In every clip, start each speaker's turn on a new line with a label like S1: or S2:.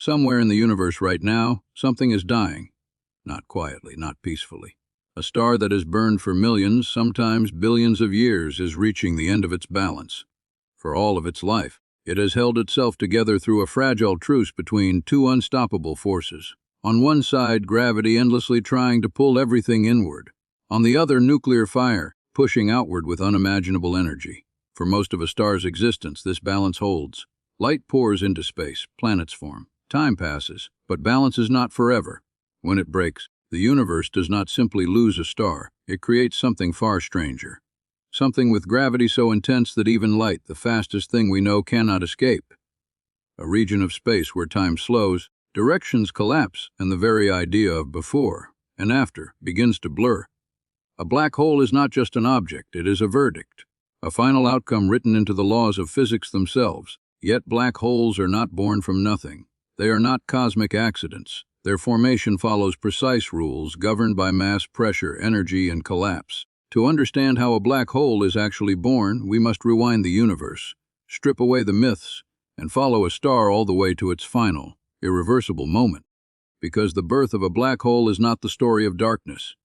S1: Somewhere in the universe right now, something is dying. Not quietly, not peacefully. A star that has burned for millions, sometimes billions of years, is reaching the end of its balance. For all of its life, it has held itself together through a fragile truce between two unstoppable forces. On one side, gravity endlessly trying to pull everything inward. On the other, nuclear fire, pushing outward with unimaginable energy. For most of a star's existence, this balance holds. Light pours into space, planets form. Time passes, but balance is not forever. When it breaks, the universe does not simply lose a star, it creates something far stranger. Something with gravity so intense that even light, the fastest thing we know, cannot escape. A region of space where time slows, directions collapse, and the very idea of before and after begins to blur. A black hole is not just an object, it is a verdict, a final outcome written into the laws of physics themselves. Yet black holes are not born from nothing. They are not cosmic accidents. Their formation follows precise rules governed by mass, pressure, energy, and collapse. To understand how a black hole is actually born, we must rewind the universe, strip away the myths, and follow a star all the way to its final, irreversible moment. Because the birth of a black hole is not the story of darkness.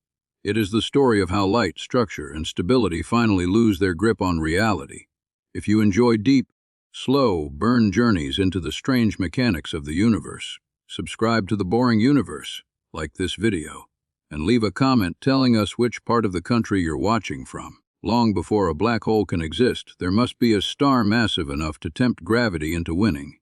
S1: It is the story of how light, structure, and stability finally lose their grip on reality. If you enjoy deep, slow, burn journeys into the strange mechanics of the universe, subscribe to The Boring Universe, like this video, and leave a comment telling us which part of the country you're watching from. Long before a black hole can exist, there must be a star massive enough to tempt gravity into winning.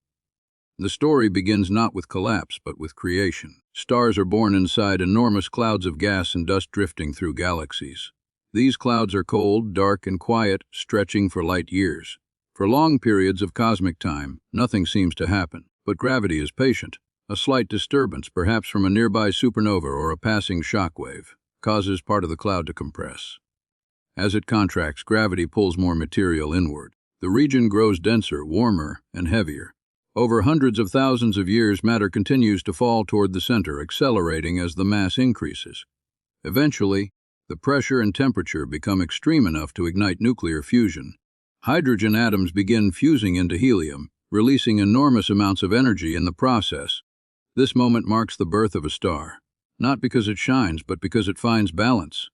S1: The story begins not with collapse, but with creation. Stars are born inside enormous clouds of gas and dust drifting through galaxies. These clouds are cold, dark, and quiet, stretching for light years. For long periods of cosmic time, nothing seems to happen, but gravity is patient. A slight disturbance, perhaps from a nearby supernova or a passing shockwave, causes part of the cloud to compress. As it contracts, gravity pulls more material inward. The region grows denser, warmer, and heavier. Over hundreds of thousands of years, matter continues to fall toward the center, accelerating as the mass increases. Eventually, the pressure and temperature become extreme enough to ignite nuclear fusion. Hydrogen atoms begin fusing into helium, releasing enormous amounts of energy in the process. This moment marks the birth of a star, not because it shines, but because it finds balance.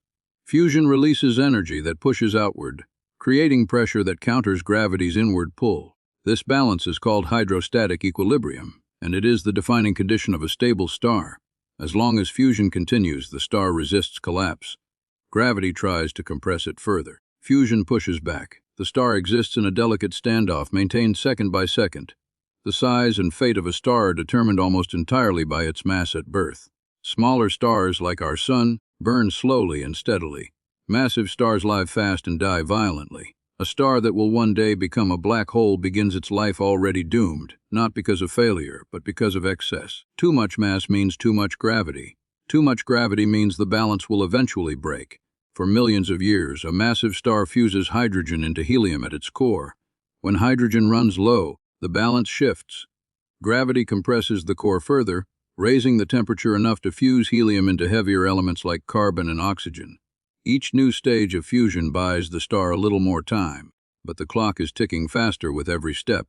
S1: Fusion releases energy that pushes outward, creating pressure that counters gravity's inward pull. This balance is called hydrostatic equilibrium, and it is the defining condition of a stable star. As long as fusion continues, the star resists collapse. Gravity tries to compress it further. Fusion pushes back. The star exists in a delicate standoff, maintained second by second. The size and fate of a star are determined almost entirely by its mass at birth. Smaller stars, like our Sun, burn slowly and steadily. Massive stars live fast and die violently. A star that will one day become a black hole begins its life already doomed, not because of failure, but because of excess. Too much mass means too much gravity. Too much gravity means the balance will eventually break. For millions of years, a massive star fuses hydrogen into helium at its core. When hydrogen runs low, the balance shifts. Gravity compresses the core further, raising the temperature enough to fuse helium into heavier elements like carbon and oxygen. Each new stage of fusion buys the star a little more time, but the clock is ticking faster with every step.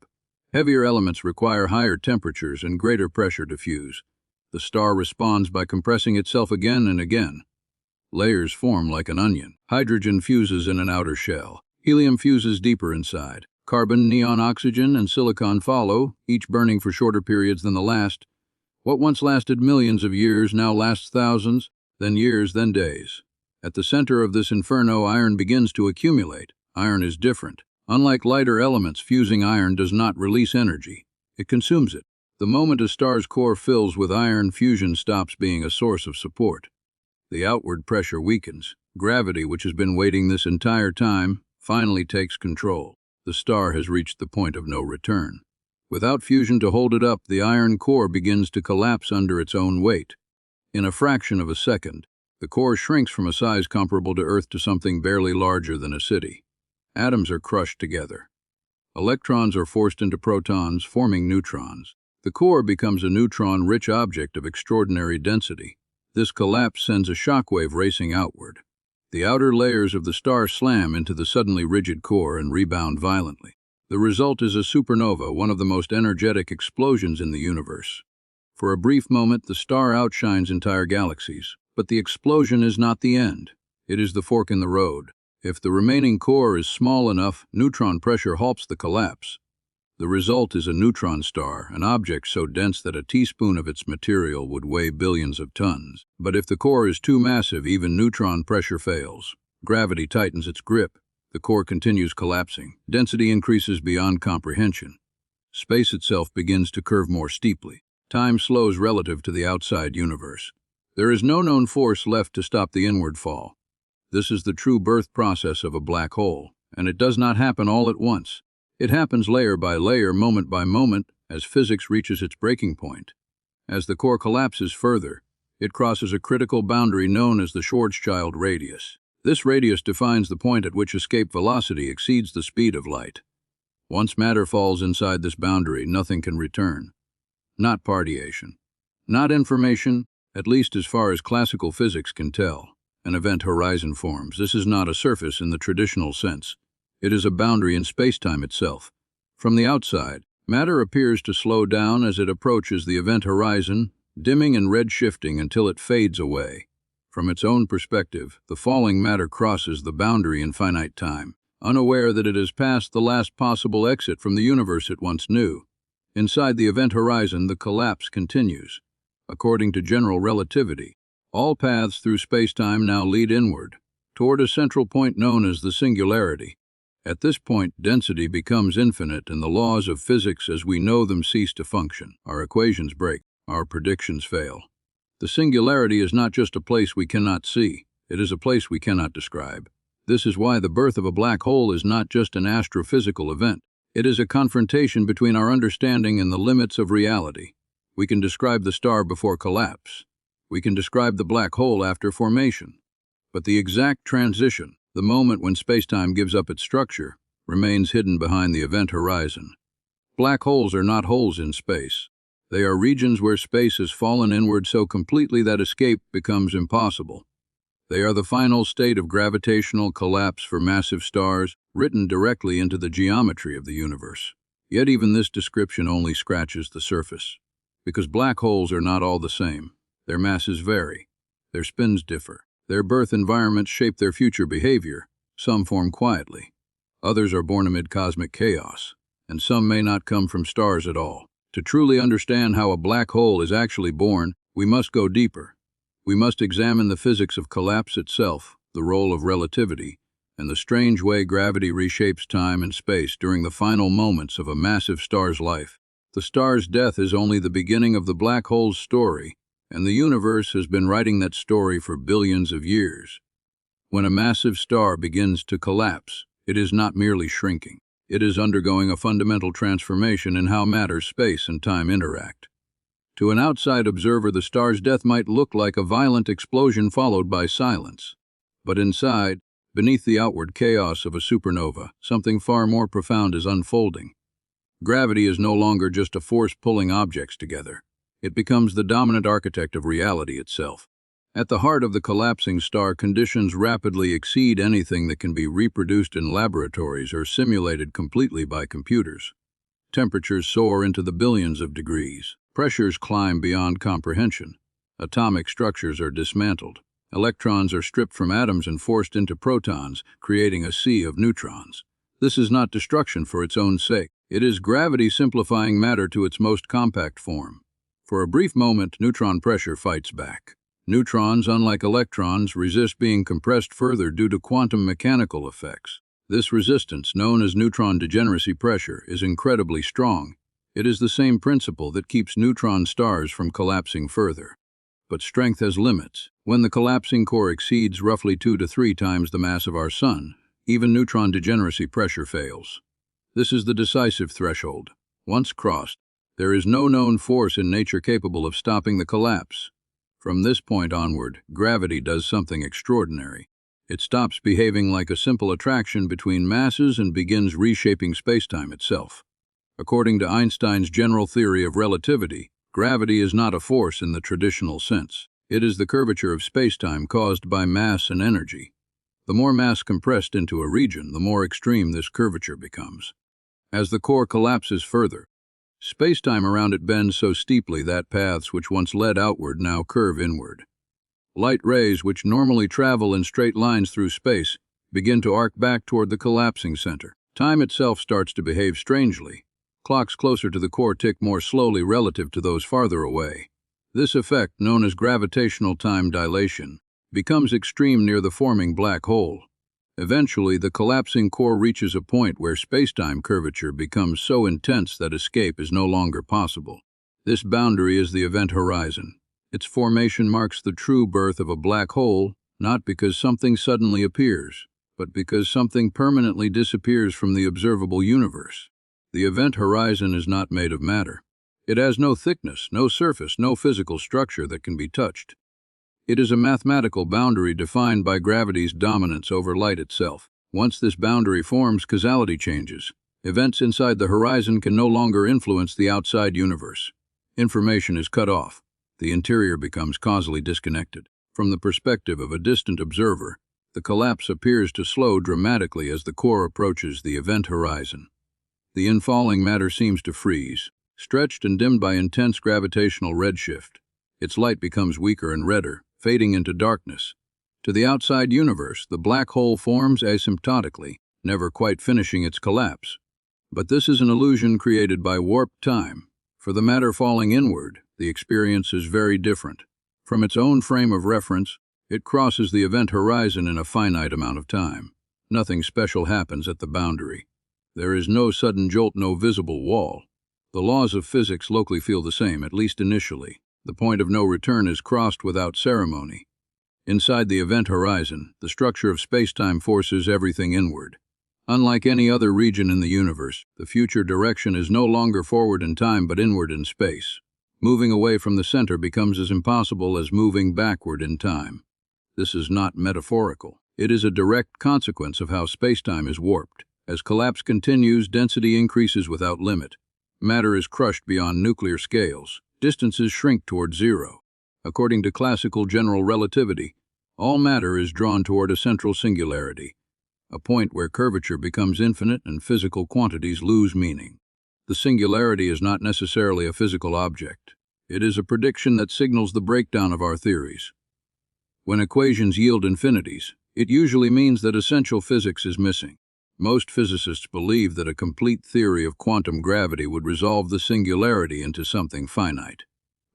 S1: Heavier elements require higher temperatures and greater pressure to fuse. The star responds by compressing itself again and again. Layers form like an onion. Hydrogen fuses in an outer shell. Helium fuses deeper inside. Carbon, neon, oxygen, and silicon follow, each burning for shorter periods than the last. What once lasted millions of years now lasts thousands, then years, then days. At the center of this inferno, iron begins to accumulate. Iron is different. Unlike lighter elements, fusing iron does not release energy. It consumes it. The moment a star's core fills with iron, fusion stops being a source of support. The outward pressure weakens. Gravity, which has been waiting this entire time, finally takes control. The star has reached the point of no return. Without fusion to hold it up, the iron core begins to collapse under its own weight. In a fraction of a second, the core shrinks from a size comparable to Earth to something barely larger than a city. Atoms are crushed together. Electrons are forced into protons, forming neutrons. The core becomes a neutron-rich object of extraordinary density. This collapse sends a shockwave racing outward. The outer layers of the star slam into the suddenly rigid core and rebound violently. The result is a supernova, one of the most energetic explosions in the universe. For a brief moment, the star outshines entire galaxies, but the explosion is not the end. It is the fork in the road. If the remaining core is small enough, neutron pressure halts the collapse. The result is a neutron star, an object so dense that a teaspoon of its material would weigh billions of tons. But if the core is too massive, even neutron pressure fails. Gravity tightens its grip. The core continues collapsing. Density increases beyond comprehension. Space itself begins to curve more steeply. Time slows relative to the outside universe. There is no known force left to stop the inward fall. This is the true birth process of a black hole, and it does not happen all at once. It happens layer by layer, moment by moment, as physics reaches its breaking point. As the core collapses further, it crosses a critical boundary known as the Schwarzschild radius. This radius defines the point at which escape velocity exceeds the speed of light. Once matter falls inside this boundary, nothing can return. Not partiation. Not information, at least as far as classical physics can tell. An event horizon forms. This is not a surface in the traditional sense. It is a boundary in spacetime itself. From the outside, matter appears to slow down as it approaches the event horizon, dimming and redshifting until it fades away. From its own perspective, the falling matter crosses the boundary in finite time, unaware that it has passed the last possible exit from the universe it once knew. Inside the event horizon, the collapse continues. According to general relativity, all paths through spacetime now lead inward, toward a central point known as the singularity. At this point, density becomes infinite and the laws of physics as we know them cease to function. Our equations break, our predictions fail. The singularity is not just a place we cannot see, it is a place we cannot describe. This is why the birth of a black hole is not just an astrophysical event. It is a confrontation between our understanding and the limits of reality. We can describe the star before collapse. We can describe the black hole after formation. But the exact transition, the moment when spacetime gives up its structure, remains hidden behind the event horizon. Black holes are not holes in space. They are regions where space has fallen inward so completely that escape becomes impossible. They are the final state of gravitational collapse for massive stars, written directly into the geometry of the universe. Yet even this description only scratches the surface. Because black holes are not all the same. Their masses vary. Their spins differ. Their birth environments shape their future behavior. Some form quietly. Others are born amid cosmic chaos. And some may not come from stars at all. To truly understand how a black hole is actually born, we must go deeper. We must examine the physics of collapse itself, the role of relativity, and the strange way gravity reshapes time and space during the final moments of a massive star's life. The star's death is only the beginning of the black hole's story, and the universe has been writing that story for billions of years. When a massive star begins to collapse, it is not merely shrinking. It is undergoing a fundamental transformation in how matter, space, and time interact. To an outside observer, the star's death might look like a violent explosion followed by silence. But inside, beneath the outward chaos of a supernova, something far more profound is unfolding. Gravity is no longer just a force pulling objects together. It becomes the dominant architect of reality itself. At the heart of the collapsing star, conditions rapidly exceed anything that can be reproduced in laboratories or simulated completely by computers. Temperatures soar into the billions of degrees. Pressures climb beyond comprehension. Atomic structures are dismantled. Electrons are stripped from atoms and forced into protons, creating a sea of neutrons. This is not destruction for its own sake. It is gravity simplifying matter to its most compact form. For a brief moment, neutron pressure fights back. Neutrons, unlike electrons, resist being compressed further due to quantum mechanical effects. This resistance, known as neutron degeneracy pressure, is incredibly strong. It is the same principle that keeps neutron stars from collapsing further. But strength has limits. When the collapsing core exceeds roughly 2 to 3 times the mass of our Sun, even neutron degeneracy pressure fails. This is the decisive threshold. Once crossed, there is no known force in nature capable of stopping the collapse. From this point onward, gravity does something extraordinary. It stops behaving like a simple attraction between masses and begins reshaping spacetime itself. According to Einstein's general theory of relativity, gravity is not a force in the traditional sense. It is the curvature of spacetime caused by mass and energy. The more mass compressed into a region, the more extreme this curvature becomes. As the core collapses further, Space-time around it bends so steeply that paths which once led outward now curve inward. Light rays, which normally travel in straight lines through space, begin to arc back toward the collapsing center. Time itself starts to behave strangely. Clocks closer to the core tick more slowly relative to those farther away. This effect, known as gravitational time dilation, becomes extreme near the forming black hole. Eventually, the collapsing core reaches a point where space-time curvature becomes so intense that escape is no longer possible. This boundary is the event horizon. Its formation marks the true birth of a black hole, not because something suddenly appears, but because something permanently disappears from the observable universe. The event horizon is not made of matter. It has no thickness, no surface, no physical structure that can be touched. It is a mathematical boundary defined by gravity's dominance over light itself. Once this boundary forms, causality changes. Events inside the horizon can no longer influence the outside universe. Information is cut off. The interior becomes causally disconnected. From the perspective of a distant observer, the collapse appears to slow dramatically as the core approaches the event horizon. The infalling matter seems to freeze, stretched and dimmed by intense gravitational redshift. Its light becomes weaker and redder, fading into darkness. To the outside universe, the black hole forms asymptotically, never quite finishing its collapse. But this is an illusion created by warped time. For the matter falling inward, the experience is very different. From its own frame of reference, it crosses the event horizon in a finite amount of time. Nothing special happens at the boundary. There is no sudden jolt, no visible wall. The laws of physics locally feel the same, at least initially. The point of no return is crossed without ceremony. Inside the event horizon, the structure of space-time forces everything inward. Unlike any other region in the universe, the future direction is no longer forward in time but inward in space. Moving away from the center becomes as impossible as moving backward in time. This is not metaphorical. It is a direct consequence of how space-time is warped. As collapse continues, density increases without limit. Matter is crushed beyond nuclear scales. Distances shrink toward zero. According to classical general relativity, all matter is drawn toward a central singularity, a point where curvature becomes infinite and physical quantities lose meaning. The singularity is not necessarily a physical object. It is a prediction that signals the breakdown of our theories. When equations yield infinities, it usually means that essential physics is missing. Most physicists believe that a complete theory of quantum gravity would resolve the singularity into something finite.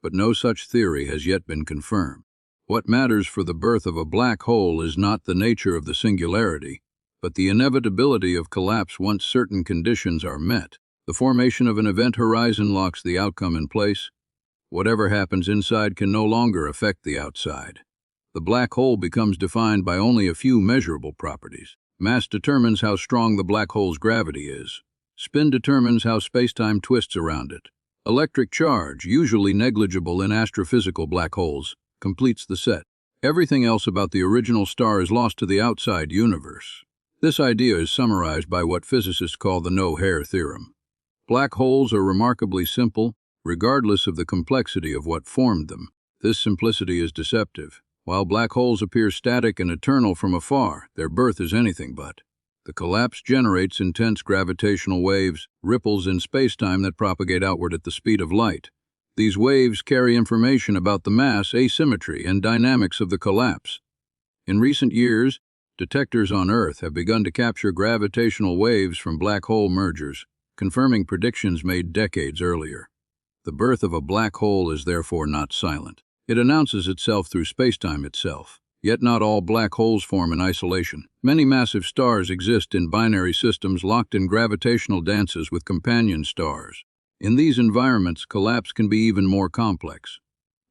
S1: But no such theory has yet been confirmed. What matters for the birth of a black hole is not the nature of the singularity, but the inevitability of collapse once certain conditions are met. The formation of an event horizon locks the outcome in place. Whatever happens inside can no longer affect the outside. The black hole becomes defined by only a few measurable properties. Mass determines how strong the black hole's gravity is. Spin determines how spacetime twists around it. Electric charge, usually negligible in astrophysical black holes, completes the set. Everything else about the original star is lost to the outside universe. This idea is summarized by what physicists call the no-hair theorem. Black holes are remarkably simple, regardless of the complexity of what formed them. This simplicity is deceptive. While black holes appear static and eternal from afar, their birth is anything but. The collapse generates intense gravitational waves, ripples in spacetime that propagate outward at the speed of light. These waves carry information about the mass, asymmetry, and dynamics of the collapse. In recent years, detectors on Earth have begun to capture gravitational waves from black hole mergers, confirming predictions made decades earlier. The birth of a black hole is therefore not silent. It announces itself through spacetime itself. Yet not all black holes form in isolation. Many massive stars exist in binary systems locked in gravitational dances with companion stars. In these environments, collapse can be even more complex.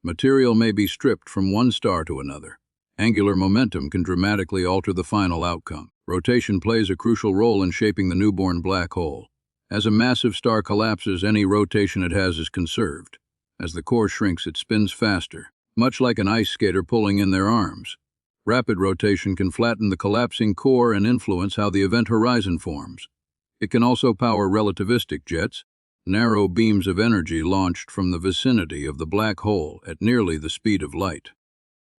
S1: Material may be stripped from one star to another. Angular momentum can dramatically alter the final outcome. Rotation plays a crucial role in shaping the newborn black hole. As a massive star collapses, any rotation it has is conserved. As the core shrinks, it spins faster, much like an ice skater pulling in their arms. Rapid rotation can flatten the collapsing core and influence how the event horizon forms. It can also power relativistic jets, narrow beams of energy launched from the vicinity of the black hole at nearly the speed of light.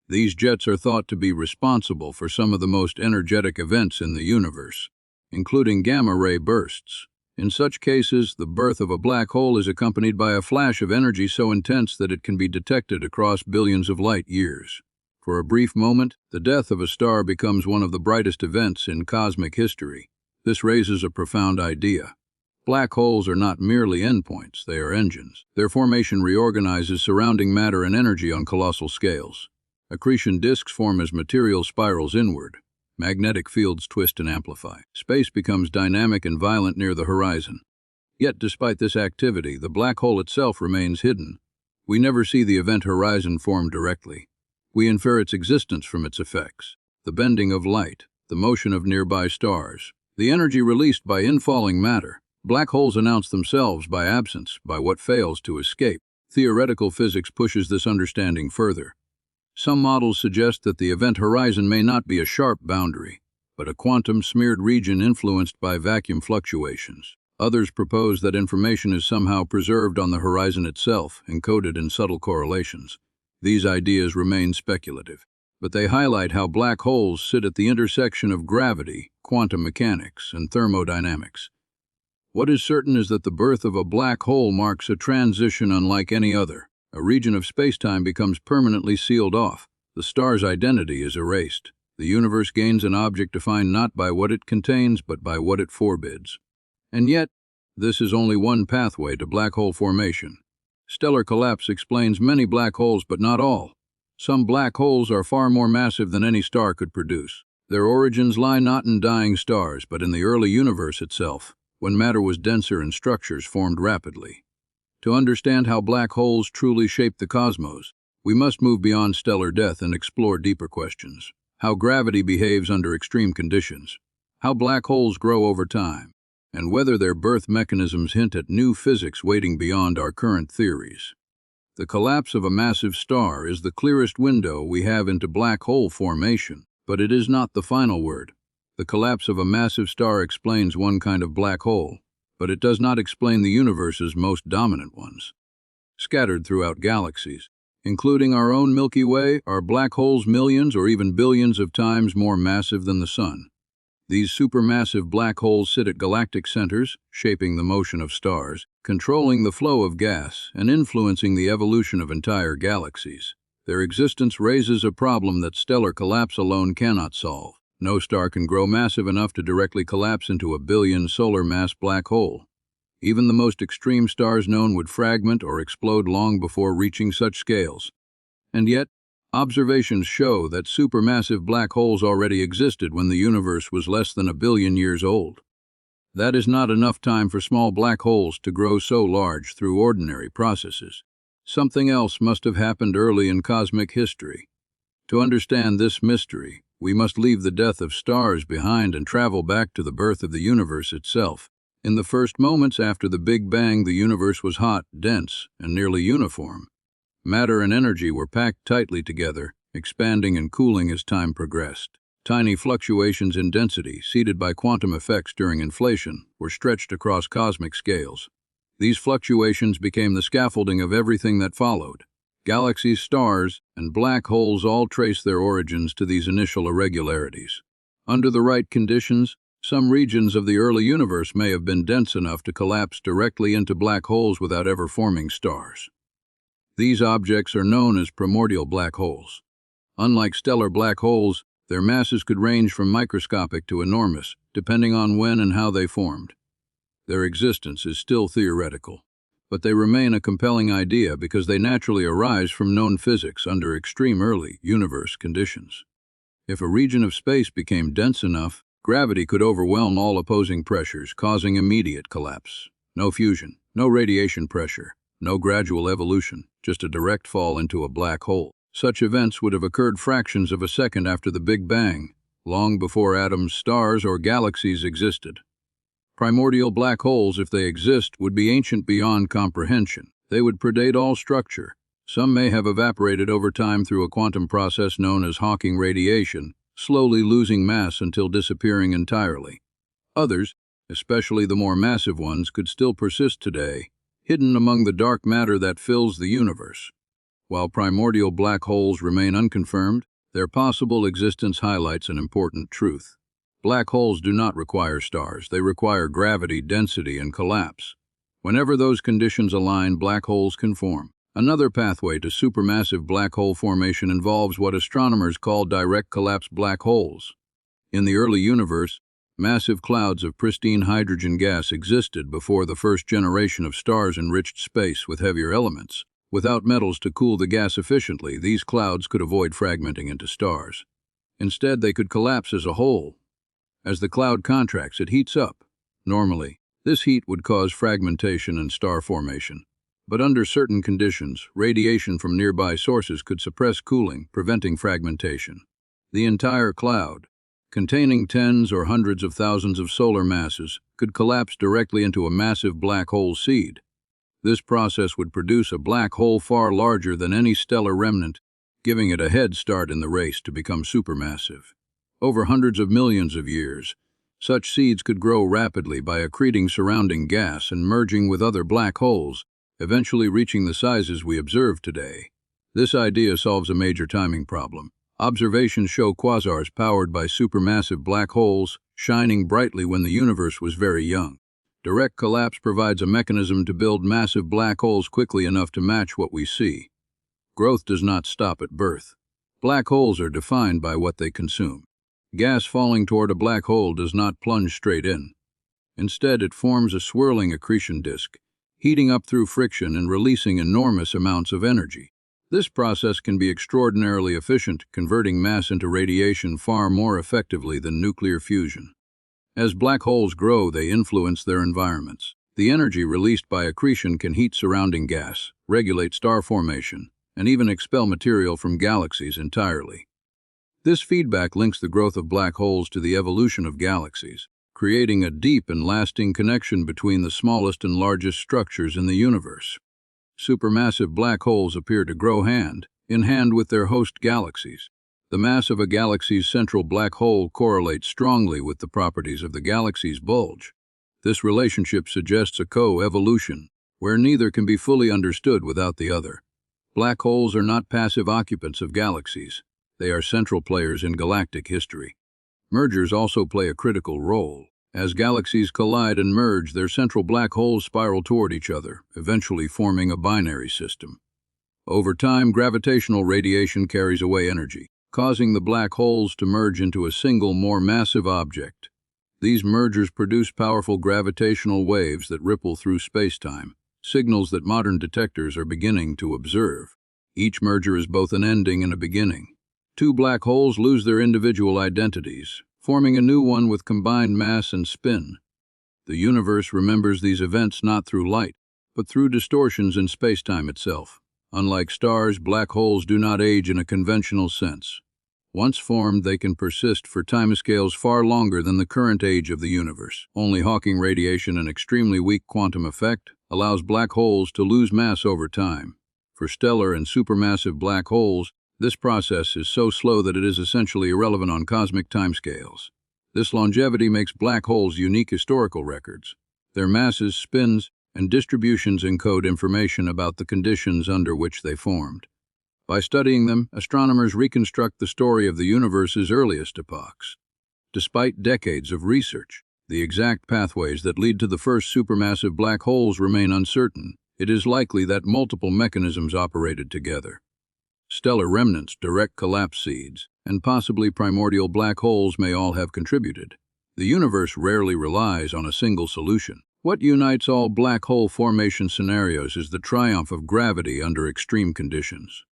S1: These jets are thought to be responsible for some of the most energetic events in the universe, including gamma-ray bursts. In such cases, the birth of a black hole is accompanied by a flash of energy so intense that it can be detected across billions of light years. For a brief moment, the death of a star becomes one of the brightest events in cosmic history. This raises a profound idea. Black holes are not merely endpoints, they are engines. Their formation reorganizes surrounding matter and energy on colossal scales. Accretion disks form as material spirals inward. Magnetic fields twist and amplify. Space becomes dynamic and violent near the horizon. Yet, despite this activity, the black hole itself remains hidden. We never see the event horizon form directly. We infer its existence from its effects: the bending of light, the motion of nearby stars, the energy released by infalling matter. Black holes announce themselves by absence, by what fails to escape. Theoretical physics pushes this understanding further. Some models suggest that the event horizon may not be a sharp boundary, but a quantum-smeared region influenced by vacuum fluctuations. Others propose that information is somehow preserved on the horizon itself, encoded in subtle correlations. These ideas remain speculative, but they highlight how black holes sit at the intersection of gravity, quantum mechanics, and thermodynamics. What is certain is that the birth of a black hole marks a transition unlike any other. A region of spacetime becomes permanently sealed off. The star's identity is erased. The universe gains an object defined not by what it contains, but by what it forbids. And yet, this is only one pathway to black hole formation. Stellar collapse explains many black holes, but not all. Some black holes are far more massive than any star could produce. Their origins lie not in dying stars, but in the early universe itself, when matter was denser and structures formed rapidly. To understand how black holes truly shape the cosmos, we must move beyond stellar death and explore deeper questions. How gravity behaves under extreme conditions, how black holes grow over time, and whether their birth mechanisms hint at new physics waiting beyond our current theories. The collapse of a massive star is the clearest window we have into black hole formation, but it is not the final word. The collapse of a massive star explains one kind of black hole, but it does not explain the universe's most dominant ones. Scattered throughout galaxies, including our own Milky Way, are black holes millions or even billions of times more massive than the Sun. These supermassive black holes sit at galactic centers, shaping the motion of stars, controlling the flow of gas, and influencing the evolution of entire galaxies. Their existence raises a problem that stellar collapse alone cannot solve. No star can grow massive enough to directly collapse into a billion solar mass black hole. Even the most extreme stars known would fragment or explode long before reaching such scales. And yet, observations show that supermassive black holes already existed when the universe was less than 1 billion years old. That is not enough time for small black holes to grow so large through ordinary processes. Something else must have happened early in cosmic history. To understand this mystery, we must leave the death of stars behind and travel back to the birth of the universe itself. In the first moments after the Big Bang, the universe was hot, dense, and nearly uniform. Matter and energy were packed tightly together, expanding and cooling as time progressed. Tiny fluctuations in density, seeded by quantum effects during inflation, were stretched across cosmic scales. These fluctuations became the scaffolding of everything that followed. Galaxies, stars, and black holes all trace their origins to these initial irregularities. Under the right conditions, some regions of the early universe may have been dense enough to collapse directly into black holes without ever forming stars. These objects are known as primordial black holes. Unlike stellar black holes, their masses could range from microscopic to enormous, depending on when and how they formed. Their existence is still theoretical, but they remain a compelling idea because they naturally arise from known physics under extreme early universe conditions. If a region of space became dense enough, gravity could overwhelm all opposing pressures, causing immediate collapse. No fusion, no radiation pressure, no gradual evolution, just a direct fall into a black hole. Such events would have occurred fractions of a second after the Big Bang, long before atoms, stars, or galaxies existed. Primordial black holes, if they exist, would be ancient beyond comprehension. They would predate all structure. Some may have evaporated over time through a quantum process known as Hawking radiation, slowly losing mass until disappearing entirely. Others, especially the more massive ones, could still persist today, hidden among the dark matter that fills the universe. While primordial black holes remain unconfirmed, their possible existence highlights an important truth. Black holes do not require stars. They require gravity, density, and collapse. Whenever those conditions align, black holes can form. Another pathway to supermassive black hole formation involves what astronomers call direct collapse black holes. In the early universe, massive clouds of pristine hydrogen gas existed before the first generation of stars enriched space with heavier elements. Without metals to cool the gas efficiently, these clouds could avoid fragmenting into stars. Instead, they could collapse as a whole. As the cloud contracts, it heats up. Normally, this heat would cause fragmentation and star formation. But under certain conditions, radiation from nearby sources could suppress cooling, preventing fragmentation. The entire cloud, containing tens or hundreds of thousands of solar masses, could collapse directly into a massive black hole seed. This process would produce a black hole far larger than any stellar remnant, giving it a head start in the race to become supermassive. Over hundreds of millions of years, such seeds could grow rapidly by accreting surrounding gas and merging with other black holes, eventually reaching the sizes we observe today. This idea solves a major timing problem. Observations show quasars powered by supermassive black holes shining brightly when the universe was very young. Direct collapse provides a mechanism to build massive black holes quickly enough to match what we see. Growth does not stop at birth. Black holes are defined by what they consume. Gas falling toward a black hole does not plunge straight in. Instead, it forms a swirling accretion disk, heating up through friction and releasing enormous amounts of energy. This process can be extraordinarily efficient, converting mass into radiation far more effectively than nuclear fusion. As black holes grow, they influence their environments. The energy released by accretion can heat surrounding gas, regulate star formation, and even expel material from galaxies entirely. This feedback links the growth of black holes to the evolution of galaxies, creating a deep and lasting connection between the smallest and largest structures in the universe. Supermassive black holes appear to grow hand in hand with their host galaxies. The mass of a galaxy's central black hole correlates strongly with the properties of the galaxy's bulge. This relationship suggests a co-evolution, where neither can be fully understood without the other. Black holes are not passive occupants of galaxies. They are central players in galactic history. Mergers also play a critical role. As galaxies collide and merge, their central black holes spiral toward each other, eventually forming a binary system. Over time, gravitational radiation carries away energy, causing the black holes to merge into a single, more massive object. These mergers produce powerful gravitational waves that ripple through space-time, signals that modern detectors are beginning to observe. Each merger is both an ending and a beginning. Two black holes lose their individual identities, forming a new one with combined mass and spin. The universe remembers these events not through light, but through distortions in space-time itself. Unlike stars, black holes do not age in a conventional sense. Once formed, they can persist for timescales far longer than the current age of the universe. Only Hawking radiation, an extremely weak quantum effect, allows black holes to lose mass over time. For stellar and supermassive black holes, this process is so slow that it is essentially irrelevant on cosmic timescales. This longevity makes black holes unique historical records. Their masses, spins, and distributions encode information about the conditions under which they formed. By studying them, astronomers reconstruct the story of the universe's earliest epochs. Despite decades of research, the exact pathways that lead to the first supermassive black holes remain uncertain. It is likely that multiple mechanisms operated together. Stellar remnants, direct collapse seeds, and possibly primordial black holes may all have contributed. The universe rarely relies on a single solution. What unites all black hole formation scenarios is the triumph of gravity under extreme conditions.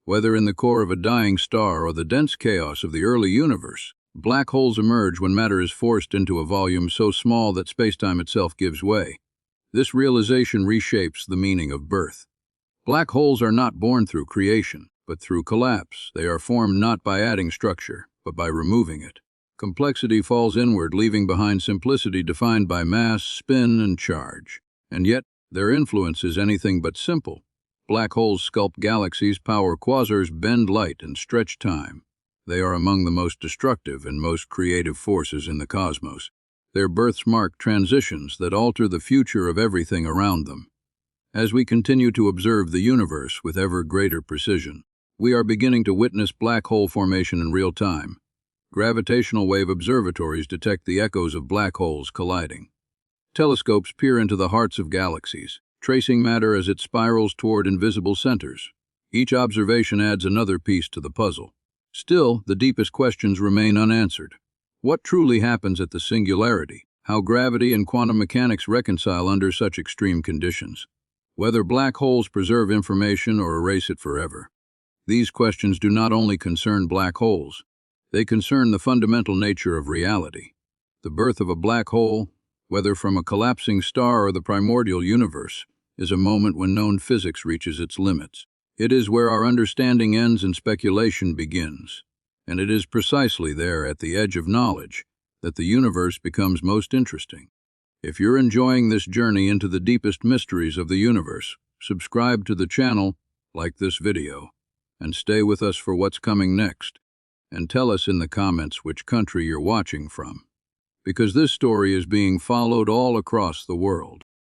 S1: Whether in the core of a dying star or the dense chaos of the early universe, black holes emerge when matter is forced into a volume so small that spacetime itself gives way. This realization reshapes the meaning of birth. Black holes are not born through creation, but through collapse. They are formed not by adding structure, but by removing it. Complexity falls inward, leaving behind simplicity defined by mass, spin, and charge. And yet, their influence is anything but simple. Black holes sculpt galaxies, power quasars, bend light, and stretch time. They are among the most destructive and most creative forces in the cosmos. Their births mark transitions that alter the future of everything around them. As we continue to observe the universe with ever greater precision, we are beginning to witness black hole formation in real time. Gravitational wave observatories detect the echoes of black holes colliding. Telescopes peer into the hearts of galaxies, tracing matter as it spirals toward invisible centers. Each observation adds another piece to the puzzle. Still, the deepest questions remain unanswered. What truly happens at the singularity? How gravity and quantum mechanics reconcile under such extreme conditions? Whether black holes preserve information or erase it forever? These questions do not only concern black holes, they concern the fundamental nature of reality. The birth of a black hole, whether from a collapsing star or the primordial universe, is a moment when known physics reaches its limits. It is where our understanding ends and speculation begins, and it is precisely there at the edge of knowledge that the universe becomes most interesting. If you're enjoying this journey into the deepest mysteries of the universe, subscribe to the channel, like this video, and stay with us for what's coming next. And tell us in the comments which country you're watching from, because this story is being followed all across the world.